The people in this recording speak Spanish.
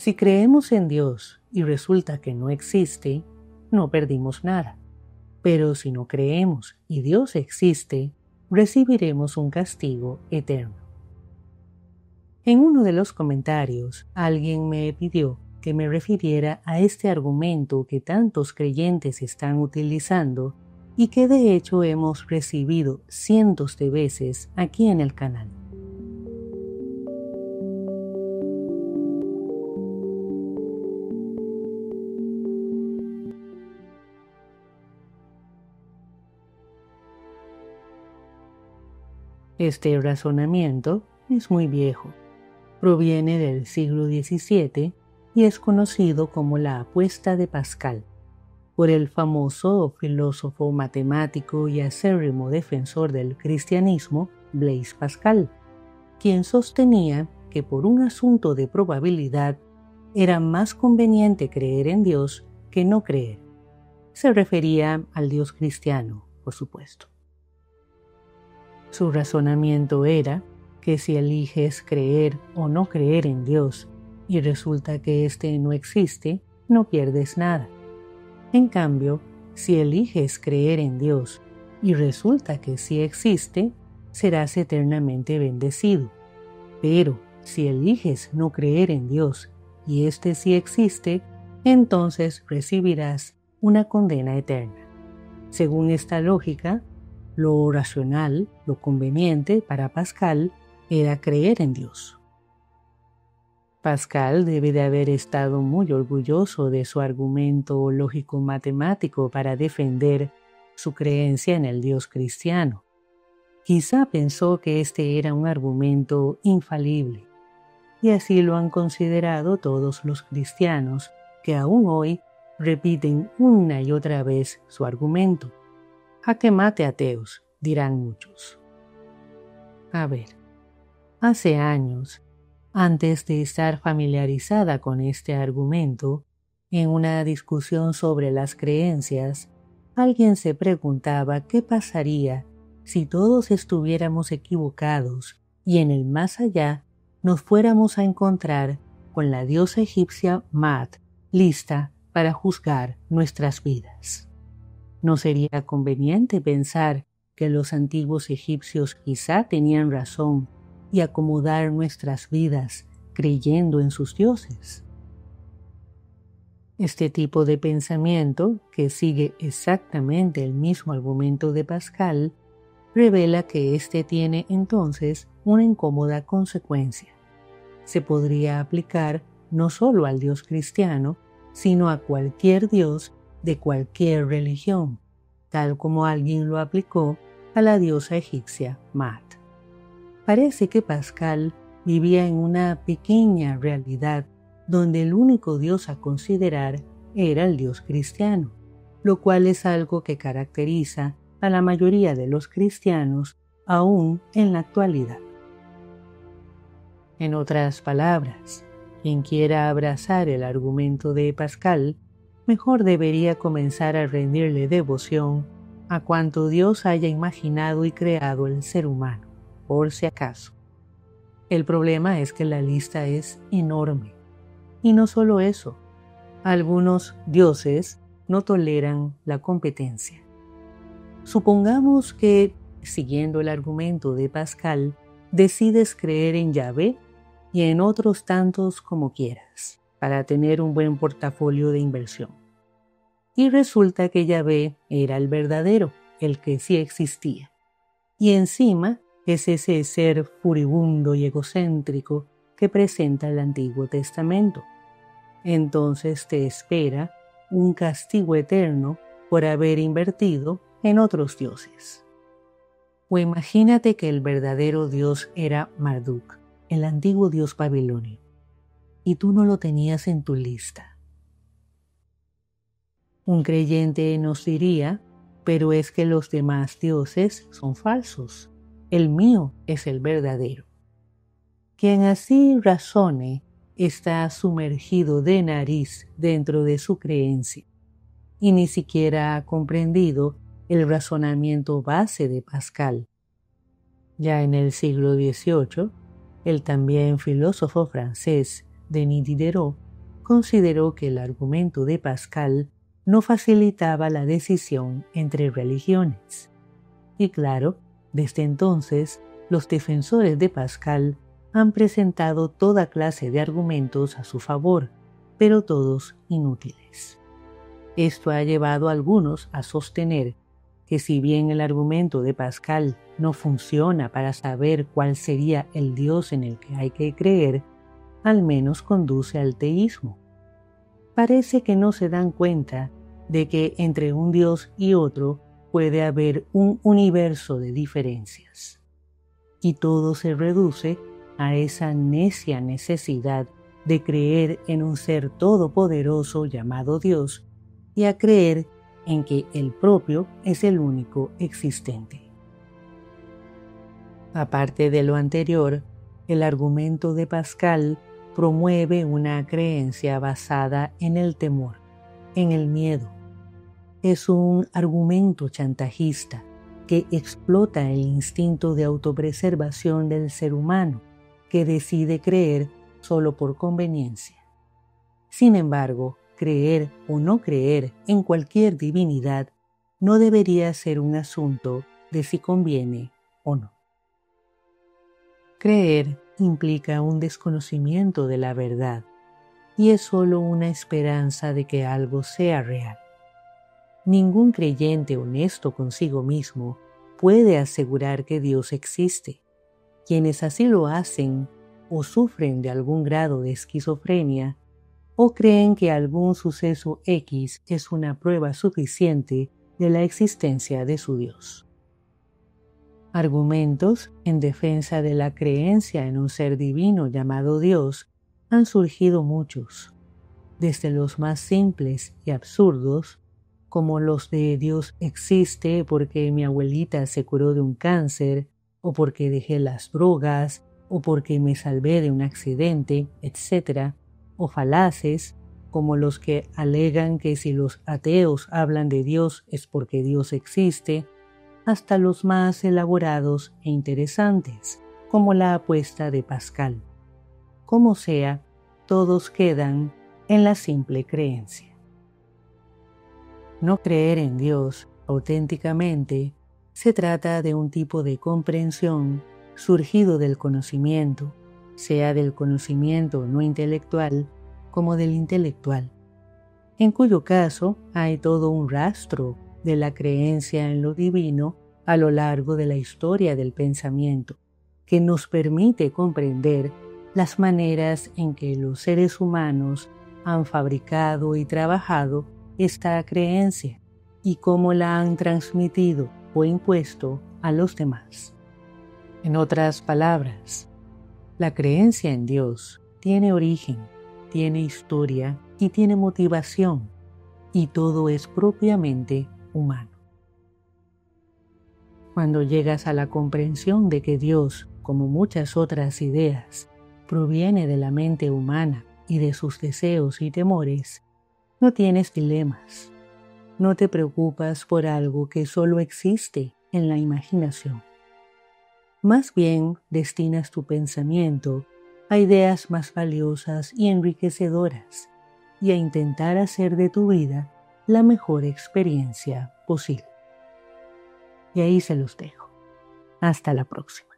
Si creemos en Dios y resulta que no existe, no perdimos nada. Pero si no creemos y Dios existe, recibiremos un castigo eterno. En uno de los comentarios, alguien me pidió que me refiriera a este argumento que tantos creyentes están utilizando y que de hecho hemos recibido cientos de veces aquí en el canal. Este razonamiento es muy viejo. Proviene del siglo XVII y es conocido como la apuesta de Pascal, por el famoso filósofo matemático y acérrimo defensor del cristianismo, Blaise Pascal, quien sostenía que por un asunto de probabilidad era más conveniente creer en Dios que no creer. Se refería al Dios cristiano, por supuesto. Su razonamiento era que si eliges creer o no creer en Dios y resulta que éste no existe, no pierdes nada. En cambio, si eliges creer en Dios y resulta que sí existe, serás eternamente bendecido. Pero si eliges no creer en Dios y éste sí existe, entonces recibirás una condena eterna. Según esta lógica, lo racional, lo conveniente para Pascal era creer en Dios. Pascal debe de haber estado muy orgulloso de su argumento lógico-matemático para defender su creencia en el Dios cristiano. Quizá pensó que este era un argumento infalible, y así lo han considerado todos los cristianos que aún hoy repiten una y otra vez su argumento. Jaque mate ateos, dirán muchos. A ver, hace años, antes de estar familiarizada con este argumento, en una discusión sobre las creencias, alguien se preguntaba qué pasaría si todos estuviéramos equivocados y en el más allá nos fuéramos a encontrar con la diosa egipcia Maat, lista para juzgar nuestras vidas. ¿No sería conveniente pensar que los antiguos egipcios quizá tenían razón y acomodar nuestras vidas creyendo en sus dioses? Este tipo de pensamiento, que sigue exactamente el mismo argumento de Pascal, revela que éste tiene entonces una incómoda consecuencia. Se podría aplicar no solo al Dios cristiano, sino a cualquier Dios de cualquier religión, tal como alguien lo aplicó a la diosa egipcia Maat. Parece que Pascal vivía en una pequeña realidad donde el único Dios a considerar era el Dios cristiano, lo cual es algo que caracteriza a la mayoría de los cristianos aún en la actualidad. En otras palabras, quien quiera abrazar el argumento de Pascal, mejor debería comenzar a rendirle devoción a cuanto Dios haya imaginado y creado el ser humano, por si acaso. El problema es que la lista es enorme. Y no solo eso, algunos dioses no toleran la competencia. Supongamos que, siguiendo el argumento de Pascal, decides creer en Yahvé y en otros tantos como quieras, para tener un buen portafolio de inversión. Y resulta que Yahvé era el verdadero, el que sí existía. Y encima es ese ser furibundo y egocéntrico que presenta el Antiguo Testamento. Entonces te espera un castigo eterno por haber invertido en otros dioses. O imagínate que el verdadero Dios era Marduk, el antiguo dios babilonio, y tú no lo tenías en tu lista. Un creyente nos diría, pero es que los demás dioses son falsos, el mío es el verdadero. Quien así razone está sumergido de nariz dentro de su creencia y ni siquiera ha comprendido el razonamiento base de Pascal. Ya en el siglo XVIII, el también filósofo francés Denis Diderot consideró que el argumento de Pascal no facilitaba la decisión entre religiones. Y claro, desde entonces, los defensores de Pascal han presentado toda clase de argumentos a su favor, pero todos inútiles. Esto ha llevado a algunos a sostener que si bien el argumento de Pascal no funciona para saber cuál sería el Dios en el que hay que creer, al menos conduce al teísmo. Parece que no se dan cuenta de que entre un Dios y otro puede haber un universo de diferencias. Y todo se reduce a esa necia necesidad de creer en un ser todopoderoso llamado Dios y a creer en que Él propio es el único existente. Aparte de lo anterior, el argumento de Pascal promueve una creencia basada en el temor, en el miedo. Es un argumento chantajista que explota el instinto de autopreservación del ser humano, que decide creer solo por conveniencia. Sin embargo, creer o no creer en cualquier divinidad no debería ser un asunto de si conviene o no. Creer implica un desconocimiento de la verdad y es solo una esperanza de que algo sea real. Ningún creyente honesto consigo mismo puede asegurar que Dios existe. Quienes así lo hacen o sufren de algún grado de esquizofrenia o creen que algún suceso X es una prueba suficiente de la existencia de su Dios. Argumentos en defensa de la creencia en un ser divino llamado Dios han surgido muchos, desde los más simples y absurdos, como los de Dios existe porque mi abuelita se curó de un cáncer, o porque dejé las drogas, o porque me salvé de un accidente, etc., o falaces, como los que alegan que si los ateos hablan de Dios es porque Dios existe, hasta los más elaborados e interesantes, como la apuesta de Pascal. Como sea, todos quedan en la simple creencia. No creer en Dios auténticamente se trata de un tipo de comprensión surgido del conocimiento, sea del conocimiento no intelectual como del intelectual, en cuyo caso hay todo un rastro de la creencia en lo divino a lo largo de la historia del pensamiento, que nos permite comprender las maneras en que los seres humanos han fabricado y trabajado esta creencia y cómo la han transmitido o impuesto a los demás. En otras palabras, la creencia en Dios tiene origen, tiene historia y tiene motivación, y todo es propiamente humano. Cuando llegas a la comprensión de que Dios, como muchas otras ideas, proviene de la mente humana y de sus deseos y temores, no tienes dilemas. No te preocupas por algo que solo existe en la imaginación. Más bien destinas tu pensamiento a ideas más valiosas y enriquecedoras y a intentar hacer de tu vida la mejor experiencia posible. Y ahí se los dejo. Hasta la próxima.